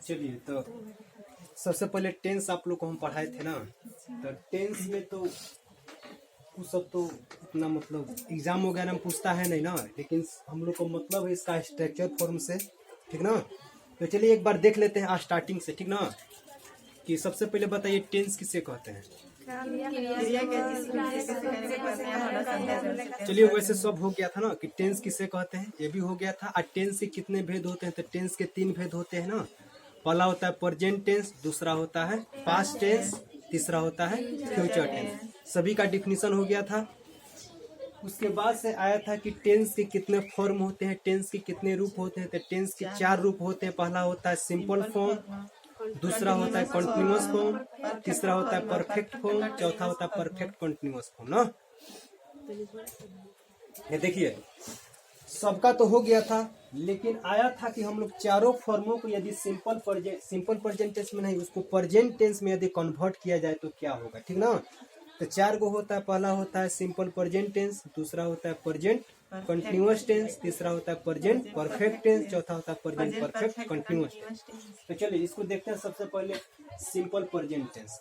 चलिए, तो सबसे पहले टेंस आप लोग को हम पढ़ाए थे ना। तो टेंस में तो वो सब तो इतना मतलब एग्जाम वगैरह में पूछता है नहीं ना, लेकिन हम लोग को मतलब है इसका स्ट्रक्चर फॉर्म से, ठीक ना। तो चलिए एक बार देख लेते हैं स्टार्टिंग से, ठीक ना। कि सबसे पहले बताइए टेंस किसे कहते हैं। चलिए, वैसे सब हो गया था ना कि टेंस किसे कहते हैं, ये भी हो गया था। और टेंस के कितने भेद होते हैं, तो टेंस के 3 भेद होते हैं ना। पहला होता है प्रेजेंट टेंस, दूसरा होता है पास्ट टेंस, तीसरा होता है फ्यूचर टेंस। सभी का डिफिनीशन हो गया था। उसके बाद से आया था कि टेंस के कितने फॉर्म होते हैं, टेंस के कितने रूप होते हैं। तो टेंस के 4 रूप होते हैं। पहला होता है सिंपल फॉर्म, दूसरा होता है कॉन्टिन्यूअस फॉर्म, तीसरा होता है परफेक्ट फॉर्म, चौथा होता है परफेक्ट कॉन्टिन्यूअस फॉर्म ना। ये देखिए सबका तो हो गया था, लेकिन आया था कि हम लोग चारों फॉर्मों को यदि सिंपल प्रेजेंट टेंस में नहीं, उसको प्रेजेंट टेंस में यदि कन्वर्ट किया जाए तो क्या होगा, ठीक ना। तो 4 गो होता है। पहला होता है सिंपल प्रेजेंट टेंस, दूसरा होता है प्रेजेंट कंटिन्यूअस टेंस, तीसरा होता है प्रेजेंट परफेक्ट टेंस, चौथा होता है प्रेजेंट परफेक्ट कंटिन्यूअस टेंस। तो चलिए इसको देखते हैं। सबसे पहले सिंपल प्रेजेंट टेंस।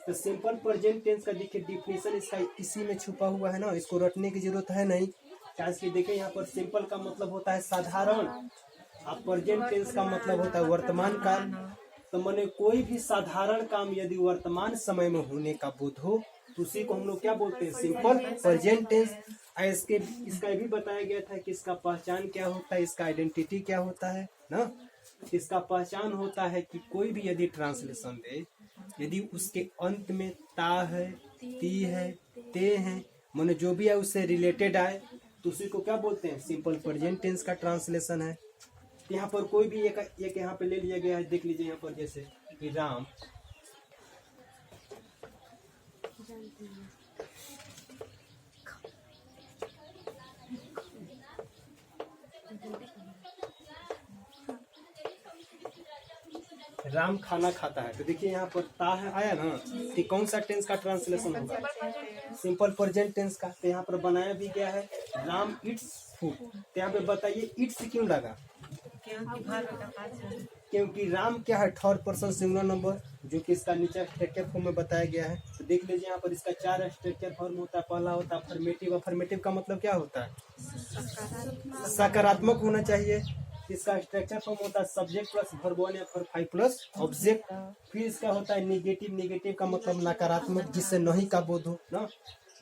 तो सिंपल प्रेजेंट टेंस का देखिए डिफिनेशन इसका इसी में छुपा हुआ है ना, इसको रटने की जरूरत है नहीं। कि देखिए यहाँ पर सिंपल का मतलब होता है साधारण, और प्रेजेंट टेंस का मतलब होता है वर्तमान काल। तो माने कोई भी साधारण काम यदि वर्तमान समय में होने का बोध हो तो उसी को हम लोग क्या बोलते हैं, सिंपल प्रेजेंट टेंस। इसका भी बताया गया था कि इसका पहचान क्या होता है, इसका आइडेंटिटी क्या होता है ना। इसका पहचान होता है कि कोई भी यदि ट्रांसलेशन दे, यदि उसके अंत में ता है, ती है, ते है, माने जो भी है उससे रिलेटेड आए तो उसी को क्या बोलते हैं, सिंपल प्रेजेंट टेंस का ट्रांसलेशन है। यहाँ पर कोई भी एक यहाँ पे ले लिया गया है, देख लीजिए यहाँ पर जैसे कि राम, राम खाना खाता है। तो देखिए यहाँ पर ता है आया ना, कि कौन सा टेंस का ट्रांसलेशन होगा, सिंपल प्रेजेंट टेंस का। तो यहाँ पर बनाया भी गया है राम इट्स फूड। तो यहाँ पे बताइए इट्स क्यों लगा, क्योंकि राम क्या है, थर्ड पर्सन सिंगुलर नंबर, जो कि इसका नीचे स्ट्रक्चर फॉर्म में बताया गया है। तो देख लीजिए यहाँ पर इसका 4 स्ट्रक्चर फॉर्म होता है। पहला होता है अफर्मेटिव। अफर्मेटिव का मतलब क्या होता है, सकारात्मक होना चाहिए। इसका स्ट्रक्चर फॉर्म होता है सब्जेक्ट प्लस वर्ब 1 या फिर 5 प्लस ऑब्जेक्ट। फिर इसका होता है निगेटिव। निगेटिव का मतलब नकारात्मक, जिससे नहीं का बोध हो ना।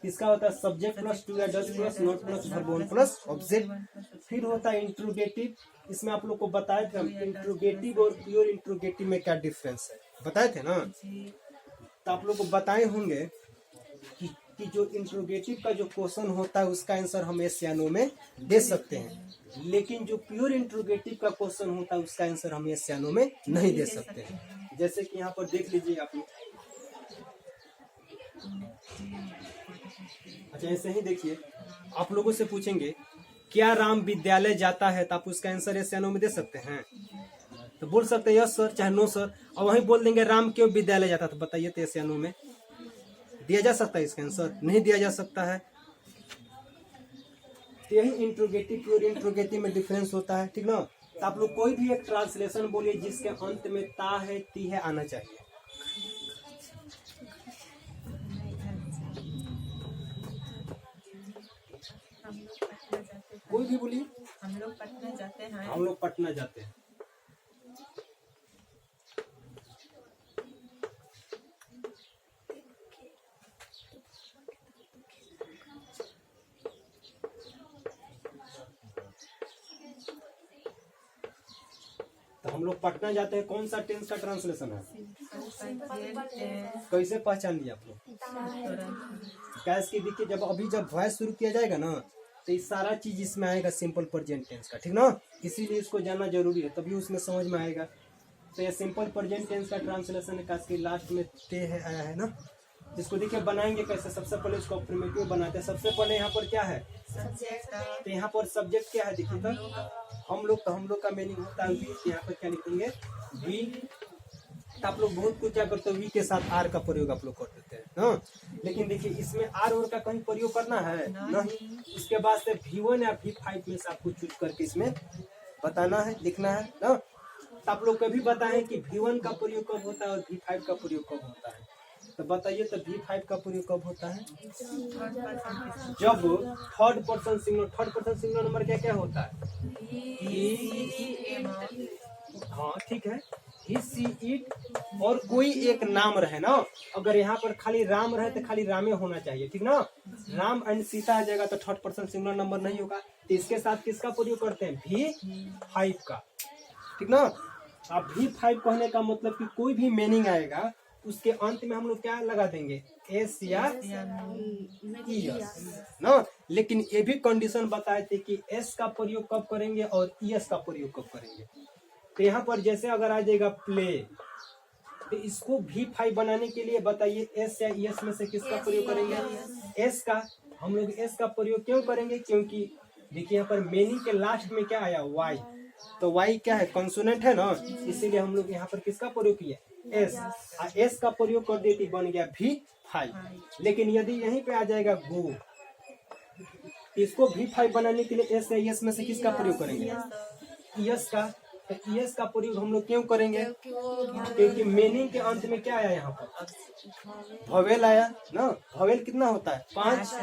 इसका होता है सब्जेक्ट प्लस टू या does plus not plus verb 1 plus object. फिर होता है इंट्रोगेटिव। इसमें आप लोग को बताए थे हम इंट्रोगेटिव और प्योर इंट्रोगेटिव में क्या डिफरेंस है, बताए थे ना। तो आप लोग को बताए होंगे कि जो इंट्रोगेटिव का जो क्वेश्चन होता है उसका आंसर हम यस या नो में दे सकते हैं, लेकिन जो प्योर इंट्रोगेटिव का क्वेश्चन होता है उसका आंसर हम यस या नो में नहीं दे सकते हैं। जैसे कि यहाँ पर देख लीजिए आप लोग, अच्छा ऐसे ही देखिए, आप लोगों से पूछेंगे क्या राम विद्यालय जाता है, तो आप उसका आंसर यस या नो में दे सकते हैं। तो बोल सकते हैं यस सर चाहे नो सर, और वहीं बोल देंगे राम क्यों विद्यालय जाता, तो बताइए तो यस या नो में दिया जा सकता है इसका आंसर, नहीं दिया जा सकता है। तो यही इंट्रोगेटिव प्योर इंट्रोगेटिव में डिफरेंस होता है, ठीक ना। तो आप लोग कोई भी एक ट्रांसलेशन बोलिए जिसके अंत में ता है, ती है आना चाहिए। कोई भी बोलिए। हम लोग पटना जाते हैं। हम लोग पटना जाते हैं। तो हम लोग पटना जाते हैं, कौन सा टेंस का ट्रांसलेशन है, कैसे पहचान लिया आप लोग, कैसे देखिए जब वॉइस शुरू किया जाएगा ना तो ये सारा चीज इसमें आएगा सिंपल प्रेजेंट टेंस का, ठीक ना। इसीलिए इसको जानना जरूरी है, तभी उसमें समझ में आएगा। तो ये सिंपल प्रेजेंट टेंस का ट्रांसलेशन है, लास्ट में ते है आया है ना। इसको देखिए बनाएंगे कैसे, सबसे पहले इसको अफर्मेटिव बनाते हैं। सबसे पहले यहाँ पर क्या है, तो यहाँ पर सब्जेक्ट क्या है देखिए, तो हम लोग का मीनिंग होता है वी। यहाँ पर क्या लिखेंगे, वी। तो आप लोग बहुत कुछ क्या करते हो, वी के साथ आर का प्रयोग आप लोग कर देते हैं ना, लेकिन देखिए इसमें आर और का कहीं प्रयोग करना है नहीं। उसके बाद से V1 या V5 में से आपको चूज करके इसमें बताना है, लिखना है ना। तो आप लोग कभी बताएं कि V1 का प्रयोग कब होता है और V5 का प्रयोग कब होता है? तो बताइए, तो V5 का प्रयोग कब होता है? जब थर्ड पर्सन सिंगुलर नंबर क्या क्या होता है? हाँ ठीक है, ही सी इट और कोई एक नाम रहे ना। अगर यहाँ पर खाली राम रहे तो खाली रामे होना चाहिए, ठीक ना। राम एंड सीता आ जाएगा तो थर्ड पर्सन सिंगुलर नंबर नहीं होगा। तो इसके साथ किसका प्रयोग करते हैं? V5 का, ठीक ना। अब V5 कहने का मतलब कि कोई भी मीनिंग आएगा उसके अंत में हम लोग क्या लगा देंगे? एस या ईएस ना। लेकिन ये भी कंडीशन बताए थे कि एस का प्रयोग कब करेंगे और ईएस का प्रयोग कब करेंगे। तो यहाँ पर जैसे अगर आ जाएगा प्ले, तो इसको V5 बनाने के लिए बताइए एस या ईएस में से किसका प्रयोग करेंगे? एस का। हम लोग एस का प्रयोग क्यों करेंगे? क्योंकि देखिए यहाँ पर मीनिंग के लास्ट में क्या आया? वाई। तो वाई क्या है? कंसोनेंट है ना, इसीलिए हम लोग यहाँ पर किसका प्रयोग किया? एस। एस का प्रयोग कर देती, बन गया V5। लेकिन यदि यहीं पे आ जाएगा गो, इसको V5 बनाने के लिए एस या ईएस में से किसका प्रयोग करेंगे? ईएस का। तो ईएस का प्रयोग हम लोग क्यों करेंगे? क्योंकि मीनिंग के अंत में क्या आया? यहाँ पर भवेल आया ना। भवेल कितना होता है? 5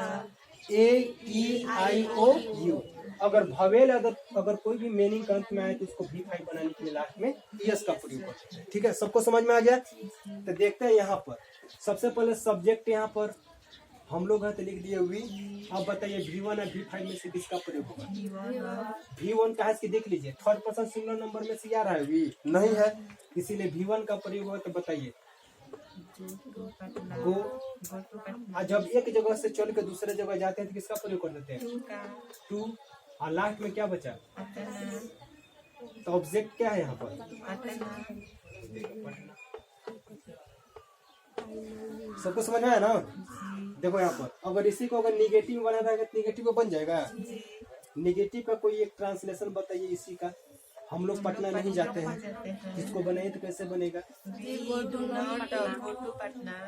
AEIOU। अगर भवेल अगर कोई भी मीनिंग के अंत में आए तो उसको V5 बनाने के लिए लास्ट में ईएस का प्रयोग करते हैं। ठीक है, सबको समझ में आ गया? तो देखते हैं यहाँ पर सबसे पहले सब्जेक्ट यहाँ पर हम लोग है तो लिख दिए वी। अब बताइए V1 और V5 में से किसका प्रयोग होगा? V1 का है कि देख लीजिए, थर्ड पर्सन सिंगुलर नंबर में से आ रहा है? वी नहीं है, इसीलिए V1 का प्रयोग होगा। तो बताइए गो। जब एक जगह से चल के दूसरे जगह जाते हैं तो किसका प्रयोग कर देते हैं? टू। और लास्ट में क्या बचा? तो ऑब्जेक्ट क्या है यहाँ पर? सबको समझ में आया ना? देखो यहाँ पर अगर इसी को अगर निगेटिव बना रहेगा तो निगेटिव बन जाएगा। निगेटिव का कोई एक ट्रांसलेशन बताइए इसी का। हम लोग पटना नहीं जाते हैं, इसको बनाए तो कैसे बनेगा?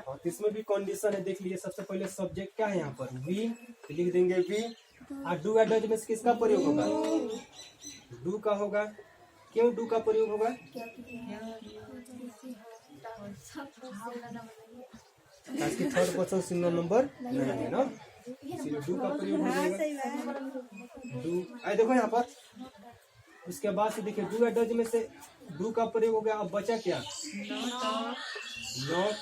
हाँ, इसमें भी कंडीशन है, देख लीजिए। सबसे पहले सब्जेक्ट क्या है यहाँ पर? वी, लिख देंगे वी। और डू या डज में से किसका प्रयोग होगा? डू का होगा। क्यों डू का प्रयोग होगा? थर्ड पर्सन सिंगुलर नंबर नहीं है ना, इसलिए डू का प्रयोग हो जाएगा। डू आए देखो यहाँ पर। उसके बाद से देखिए डू या डज में से डू का प्रयोग हो गया। अब बचा क्या? नॉट।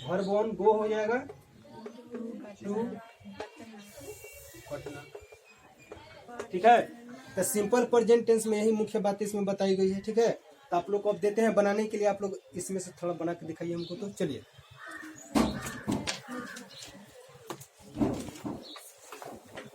वर्ब वन गो हो जाएगा। टू पटना। ठीक है, तो सिंपल प्रेजेंट टेंस में यही मुख्य बात इसमें बताई गई है। ठीक है, तो आप लोग को अब देते हैं बनाने के लिए। आप लोग इसमें से थोड़ा बना के दिखाइए हमको। तो चलिए।